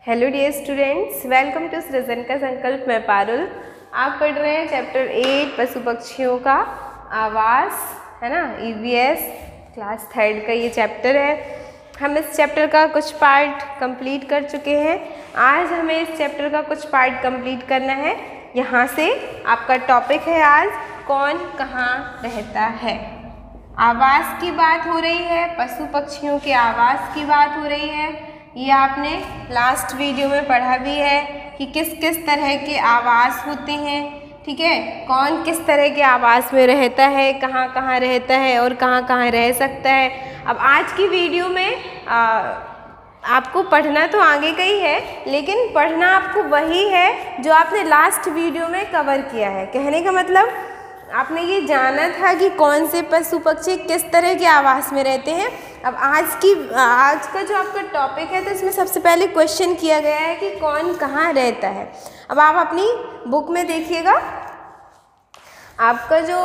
Hello dear students, welcome to Srijan ka संकल्प। मैं पारुल। आप पढ़ रहे हैं चैप्टर 8 पशु पक्षियों का आवास, है ना। ईवीएस क्लास 3 का ये चैप्टर है। हम इस चैप्टर का कुछ पार्ट कंप्लीट कर चुके हैं। आज हमें इस चैप्टर का कुछ पार्ट कंप्लीट करना है। यहाँ से आपका टॉपिक है आज कौन कहाँ रहता है। आवास की बात हो रही है, पशु पक्षियों के आवास की बात हो रही है। ये आपने लास्ट वीडियो में पढ़ा भी है कि किस किस तरह के आवास होते हैं, ठीक है। कौन किस तरह के आवास में रहता है, कहाँ कहाँ रहता है और कहाँ कहाँ रह सकता है। अब आज की वीडियो में आपको पढ़ना तो आगे का ही है, लेकिन पढ़ना आपको वही है जो आपने लास्ट वीडियो में कवर किया है। कहने का मतलब आपने ये जाना था कि कौन से पशु पक्षी किस तरह के आवास में रहते हैं। अब आज का जो आपका टॉपिक है, तो इसमें सबसे पहले क्वेश्चन किया गया है कि कौन कहाँ रहता है। अब आप अपनी बुक में देखिएगा, आपका जो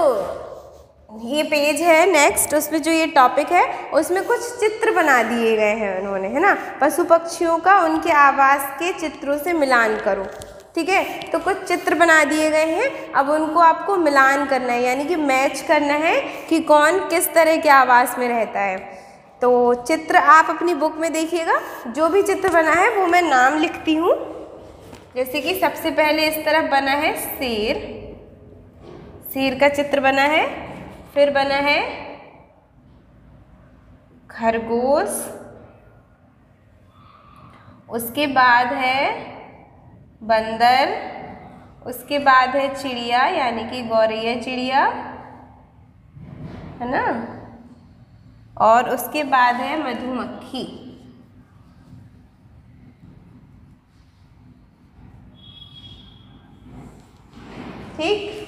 ये पेज है नेक्स्ट, उसमें जो ये टॉपिक है उसमें कुछ चित्र बना दिए गए हैं उन्होंने, है ना। पशु पक्षियों का उनके आवास के चित्रों से मिलान करो, ठीक है। तो कुछ चित्र बना दिए गए हैं, अब उनको आपको मिलान करना है, यानी कि मैच करना है कि कौन किस तरह के आवास में रहता है। तो चित्र आप अपनी बुक में देखिएगा। जो भी चित्र बना है वो मैं नाम लिखती हूँ। जैसे कि सबसे पहले इस तरफ बना है शेर, शेर का चित्र बना है। फिर बना है खरगोश, उसके बाद है बंदर, उसके बाद है चिड़िया यानी कि गौरैया चिड़िया, है ना। और उसके बाद है मधुमक्खी। ठीक।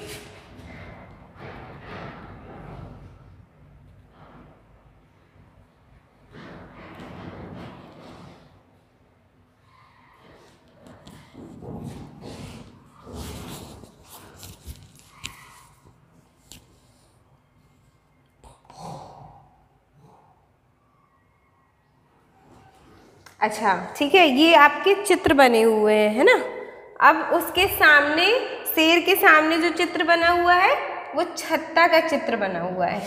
अच्छा, ठीक है, ये आपके चित्र बने हुए हैं, है ना। अब उसके सामने, शेर के सामने जो चित्र बना हुआ है वो छत्ता का चित्र बना हुआ है,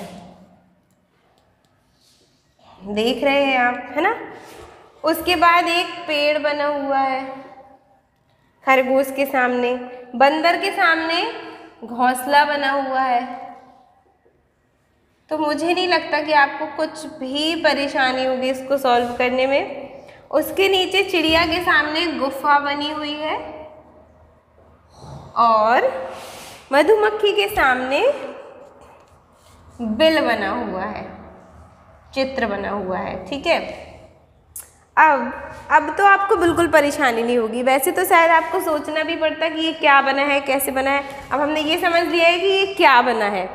देख रहे हैं आप, है ना। उसके बाद एक पेड़ बना हुआ है खरगोश के सामने। बंदर के सामने घोंसला बना हुआ है। तो मुझे नहीं लगता कि आपको कुछ भी परेशानी होगी इसको सॉल्व करने में। उसके नीचे चिड़िया के सामने गुफा बनी हुई है और मधुमक्खी के सामने बिल बना हुआ है, चित्र बना हुआ है, ठीक है। अब तो आपको बिल्कुल परेशानी नहीं होगी। वैसे तो शायद आपको सोचना भी पड़ता कि ये क्या बना है, कैसे बना है। अब हमने ये समझ लिया है कि ये क्या बना है।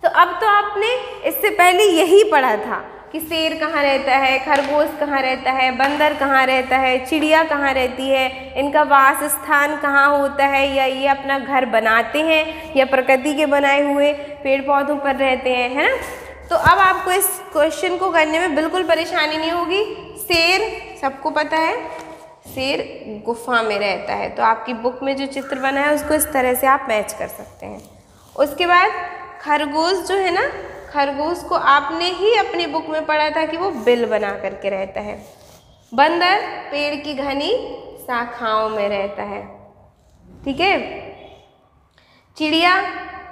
तो अब तो आपने इससे पहले यही पढ़ा था कि शेर कहाँ रहता है, खरगोश कहाँ रहता है, बंदर कहाँ रहता है, चिड़िया कहाँ रहती है, इनका वास स्थान कहाँ होता है, या ये अपना घर बनाते हैं या प्रकृति के बनाए हुए पेड़ पौधों पर रहते हैं, है ना। तो अब आपको इस क्वेश्चन को करने में बिल्कुल परेशानी नहीं होगी। शेर सबको पता है, शेर गुफा में रहता है। तो आपकी बुक में जो चित्र बना है उसको इस तरह से आप मैच कर सकते हैं। उसके बाद खरगोश जो है ना, खरगोश को आपने ही अपनी बुक में पढ़ा था कि वो बिल बना करके रहता है। बंदर पेड़ की घनी शाखाओं में रहता है, ठीक है। चिड़िया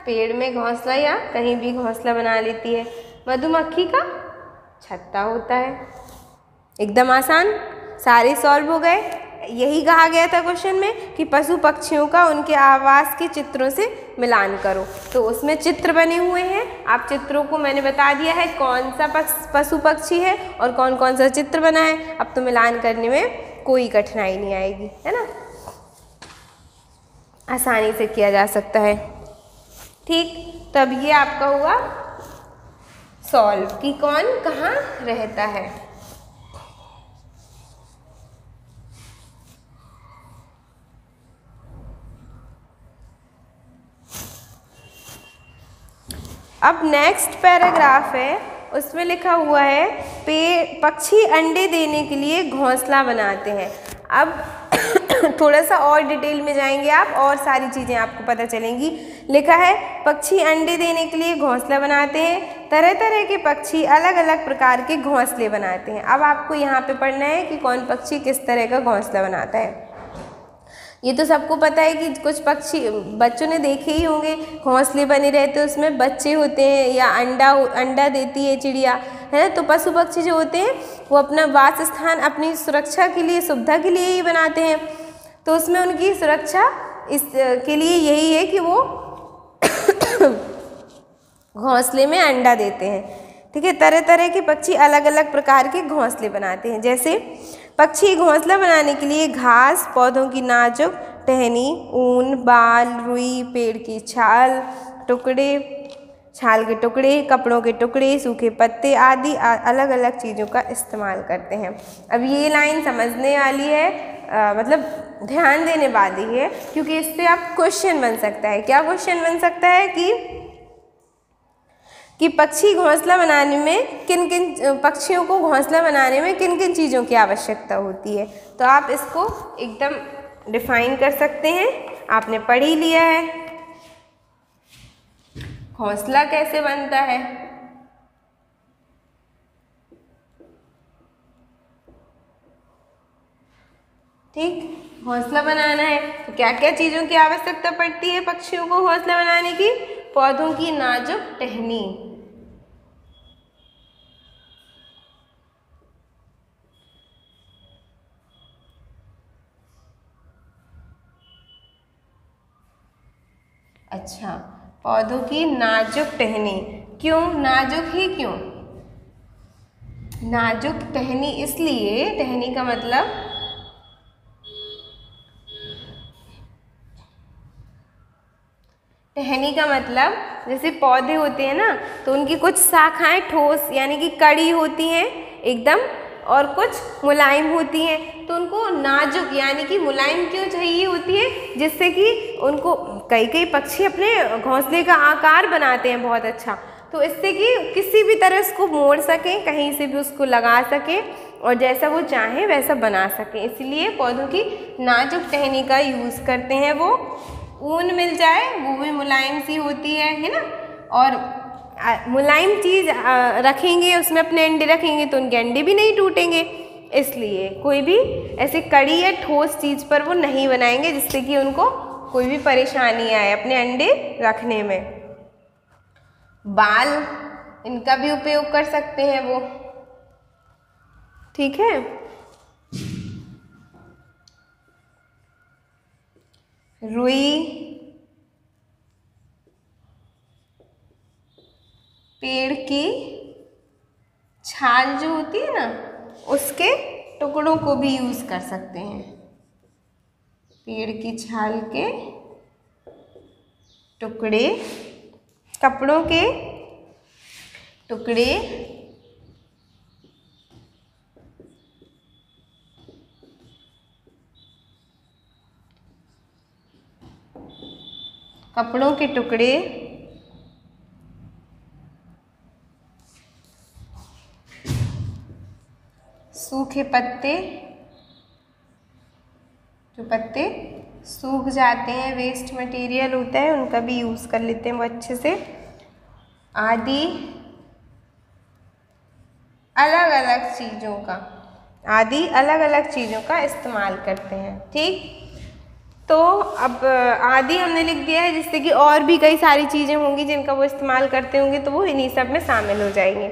पेड़ में घोंसला या कहीं भी घोंसला बना लेती है। मधुमक्खी का छत्ता होता है। एकदम आसान, सारे सॉल्व हो गए। यही कहा गया था क्वेश्चन में कि पशु पक्षियों का उनके आवास के चित्रों से मिलान करो। तो उसमें चित्र बने हुए हैं। आप चित्रों को मैंने बता दिया है कौन सा पशु पक्षी है और कौन कौन सा चित्र बना है। अब तो मिलान करने में कोई कठिनाई नहीं आएगी, है ना, आसानी से किया जा सकता है। ठीक, तब ये आपका हुआ सॉल्व कि कौन कहाँ रहता है। अब नेक्स्ट पैराग्राफ है, उसमें लिखा हुआ है पक्षी अंडे देने के लिए घोंसला बनाते हैं। अब थोड़ा सा और डिटेल में जाएंगे आप, और सारी चीज़ें आपको पता चलेंगी। लिखा है पक्षी अंडे देने के लिए घोंसला बनाते हैं। तरह तरह के पक्षी अलग अलग प्रकार के घोंसले बनाते हैं। अब आपको यहाँ पे पढ़ना है कि कौन पक्षी किस तरह का घोंसला बनाता है। ये तो सबको पता है कि कुछ पक्षी बच्चों ने देखे ही होंगे, घोंसले बने रहते हैं, उसमें बच्चे होते हैं या अंडा देती है चिड़िया, है ना। तो पशु पक्षी जो होते हैं वो अपना वास स्थान अपनी सुरक्षा के लिए, सुविधा के लिए ही बनाते हैं। तो उसमें उनकी सुरक्षा के लिए यही है कि वो घोंसले में अंडा देते हैं। ठीक है, तरह तरह के पक्षी अलग अलग प्रकार के घोंसले बनाते हैं। जैसे पक्षी घोंसला बनाने के लिए घास, पौधों की नाजुक टहनी, ऊन, बाल, रुई, पेड़ की छाल के टुकड़े, कपड़ों के टुकड़े, सूखे पत्ते आदि अलग अलग चीज़ों का इस्तेमाल करते हैं। अब ये लाइन समझने वाली है, मतलब ध्यान देने वाली है, क्योंकि इस पे आप क्वेश्चन बन सकता है। क्या क्वेश्चन बन सकता है कि पक्षी घोंसला बनाने में पक्षियों को घोंसला बनाने में किन किन चीज़ों की आवश्यकता होती है। तो आप इसको एकदम डिफाइन कर सकते हैं। आपने पढ़ ही लिया है घोंसला कैसे बनता है। ठीक, घोंसला बनाना है तो क्या क्या चीज़ों की आवश्यकता पड़ती है पक्षियों को घोंसला बनाने की? पौधों की नाजुक टहनी, अच्छा, पौधों की नाजुक टहनी। क्यों नाजुक ही क्यों? नाजुक टहनी इसलिए, टहनी का मतलब जैसे पौधे होते हैं ना, तो उनकी कुछ शाखाएं ठोस यानी कि कड़ी होती हैं एकदम, और कुछ मुलायम होती हैं। तो उनको नाजुक यानी कि मुलायम क्यों चाहिए होती है? जिससे कि उनको कई पक्षी अपने घोंसले का आकार बनाते हैं बहुत अच्छा, तो इससे कि किसी भी तरह उसको मोड़ सकें, कहीं से भी उसको लगा सकें और जैसा वो चाहें वैसा बना सकें। इसलिए पौधों की नाजुक टहनी का यूज़ करते हैं। वो ऊन मिल जाए, वो भी मुलायम सी होती है ना, और मुलायम चीज़ रखेंगे उसमें, अपने अंडे रखेंगे तो उनके अंडे भी नहीं टूटेंगे। इसलिए कोई भी ऐसे कड़ी या ठोस चीज़ पर वो नहीं बनाएंगे जिससे कि उनको कोई भी परेशानी आए अपने अंडे रखने में। बाल, इनका भी उपयोग कर सकते हैं वो। ठीक है, रुई, पेड़ की छाल जो होती है ना, उसके टुकड़ों को भी यूज़ कर सकते हैं। पेड़ की छाल के टुकड़े, कपड़ों के टुकड़े, कपड़ों के टुकड़े, सूखे पत्ते, जो पत्ते सूख जाते हैं, वेस्ट मटेरियल होता है, उनका भी यूज़ कर लेते हैं वो अच्छे से। आदि अलग अलग चीज़ों का इस्तेमाल करते हैं। ठीक, तो अब आदि हमने लिख दिया है, जिससे कि और भी कई सारी चीज़ें होंगी जिनका वो इस्तेमाल करते होंगे, तो वो इन्हीं सब में शामिल हो जाएंगे।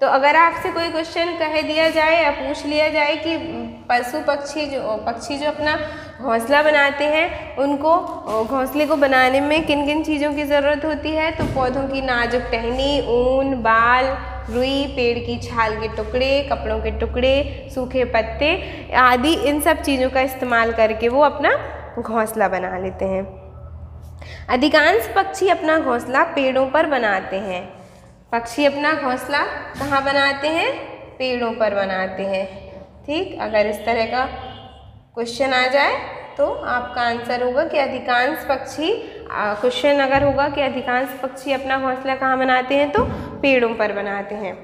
तो अगर आपसे कोई क्वेश्चन कह दिया जाए या पूछ लिया जाए कि पक्षी जो अपना घोंसला बनाते हैं, उनको घोंसले को बनाने में किन किन चीज़ों की ज़रूरत होती है, तो पौधों की नाजुक टहनी, ऊन, बाल, रुई, पेड़ की छाल के टुकड़े, कपड़ों के टुकड़े, सूखे पत्ते आदि, इन सब चीज़ों का इस्तेमाल करके वो अपना घोंसला बना लेते हैं। अधिकांश पक्षी अपना घोंसला पेड़ों पर बनाते हैं। पक्षी अपना घोंसला कहाँ बनाते हैं? पेड़ों पर बनाते हैं। ठीक, अगर इस तरह का क्वेश्चन आ जाए तो आपका आंसर होगा कि अधिकांश पक्षी, क्वेश्चन अगर होगा कि अधिकांश पक्षी अपना घोंसला कहाँ बनाते हैं, तो पेड़ों पर बनाते हैं।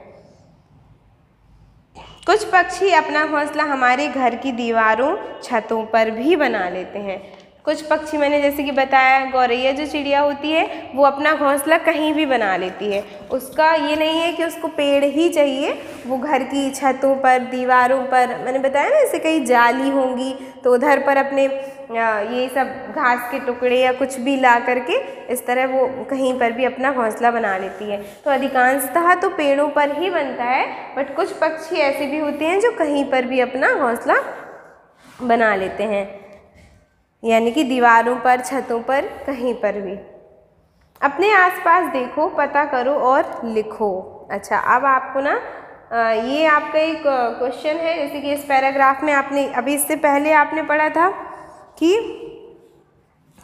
कुछ पक्षी अपना घोंसला हमारे घर की दीवारों, छतों पर भी बना लेते हैं। कुछ पक्षी मैंने जैसे कि बताया, गौरैया जो चिड़िया होती है वो अपना घोंसला कहीं भी बना लेती है। उसका ये नहीं है कि उसको पेड़ ही चाहिए, वो घर की छतों पर, दीवारों पर, मैंने बताया ना जैसे कहीं जाली होंगी तो उधर पर अपने ये सब घास के टुकड़े या कुछ भी ला करके इस तरह वो कहीं पर भी अपना घोंसला बना लेती है। तो अधिकांशतः तो पेड़ों पर ही बनता है, बट कुछ पक्षी ऐसे भी होते हैं जो कहीं पर भी अपना घोंसला बना लेते हैं, यानी कि दीवारों पर, छतों पर, कहीं पर भी। अपने आसपास देखो, पता करो और लिखो। अच्छा, अब आपको ना ये आपका एक क्वेश्चन है, जैसे कि इस पैराग्राफ में आपने अभी इससे पहले आपने पढ़ा था कि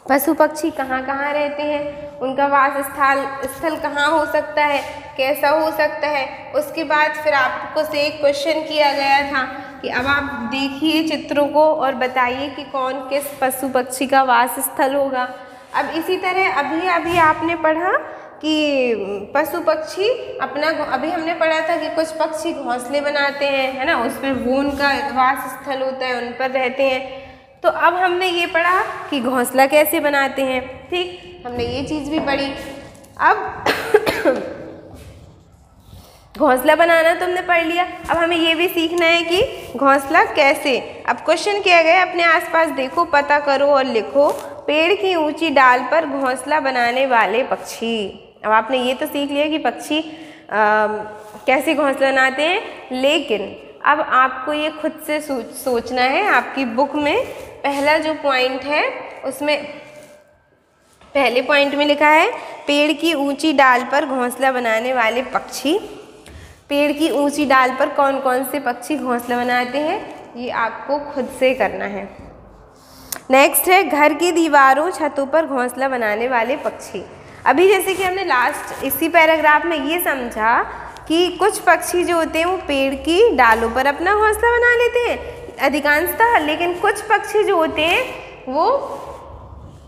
पशु पक्षी कहाँ कहाँ रहते हैं, उनका वास स्थल कहाँ हो सकता है, कैसा हो सकता है। उसके बाद फिर आपको से एक क्वेश्चन किया गया था कि अब आप देखिए चित्रों को और बताइए कि कौन किस पशु पक्षी का वास स्थल होगा। अब इसी तरह अभी आपने पढ़ा कि पशु पक्षी अपना, अभी हमने पढ़ा था कि कुछ पक्षी घोंसले बनाते हैं, है ना, उस पर वो उनका वास स्थल होता है, उन पर रहते हैं। तो अब हमने ये पढ़ा कि घोंसला कैसे बनाते हैं, ठीक, हमने ये चीज़ भी पढ़ी। अब घोंसला बनाना तो हमने पढ़ लिया, अब हमें ये भी सीखना है कि घोंसला कैसे। अब क्वेश्चन किया गया, अपने आसपास देखो, पता करो और लिखो, पेड़ की ऊंची डाल पर घोंसला बनाने वाले पक्षी। अब आपने ये तो सीख लिया कि पक्षी कैसे घोंसला बनाते हैं, लेकिन अब आपको ये खुद से सोचना है। आपकी बुक में पहला जो पॉइंट है उसमें पहले पॉइंट में लिखा है पेड़ की ऊंची डाल पर घोंसला बनाने वाले पक्षी। पेड़ की ऊंची डाल पर कौन कौन से पक्षी घोंसला बनाते हैं, ये आपको खुद से करना है। नेक्स्ट है घर की दीवारों, छतों पर घोंसला बनाने वाले पक्षी। अभी जैसे कि हमने लास्ट इसी पैराग्राफ में ये समझा कि कुछ पक्षी जो होते हैं वो पेड़ की डालों पर अपना घोंसला बना लेते हैं अधिकांशतः, लेकिन कुछ पक्षी जो होते हैं वो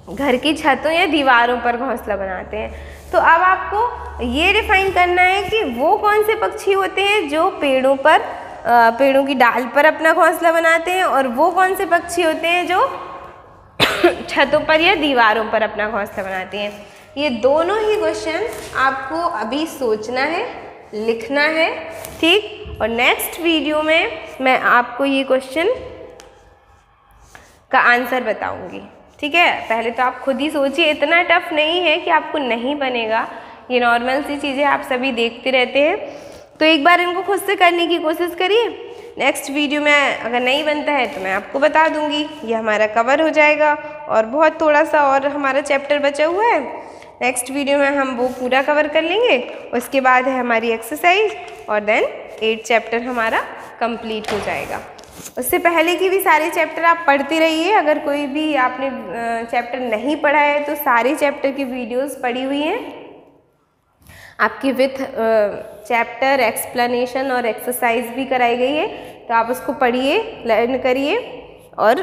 घर की छतों या दीवारों पर घोंसला बनाते हैं। तो अब आपको ये डिफाइन करना है कि वो कौन से पक्षी होते हैं जो पेड़ों पर, पेड़ों की डाल पर अपना घोंसला बनाते हैं, और वो कौन से पक्षी होते हैं जो छतों पर या दीवारों पर अपना घोंसला बनाते हैं। ये दोनों ही क्वेश्चन आपको अभी सोचना है, लिखना है, ठीक। और नेक्स्ट वीडियो में मैं आपको ये क्वेश्चन का आंसर बताऊंगी, ठीक है। पहले तो आप खुद ही सोचिए, इतना टफ नहीं है कि आपको नहीं बनेगा, ये नॉर्मल सी चीज़ें आप सभी देखते रहते हैं। तो एक बार इनको खुद से करने की कोशिश करिए। नेक्स्ट वीडियो में अगर नहीं बनता है तो मैं आपको बता दूंगी, ये हमारा कवर हो जाएगा। और बहुत थोड़ा सा और हमारा चैप्टर बचा हुआ है, नेक्स्ट वीडियो में हम वो पूरा कवर कर लेंगे। उसके बाद है हमारी एक्सरसाइज, और देन 8 चैप्टर हमारा कंप्लीट हो जाएगा। उससे पहले की भी सारे चैप्टर आप पढ़ते रहिए। अगर कोई भी आपने चैप्टर नहीं पढ़ा है तो सारे चैप्टर की वीडियोस पड़ी हुई हैं आपकी, विथ चैप्टर एक्सप्लेनेशन और एक्सरसाइज भी कराई गई है। तो आप उसको पढ़िए, लर्न करिए और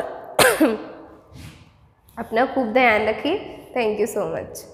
अपना खूब ध्यान रखिए। Thank you so much.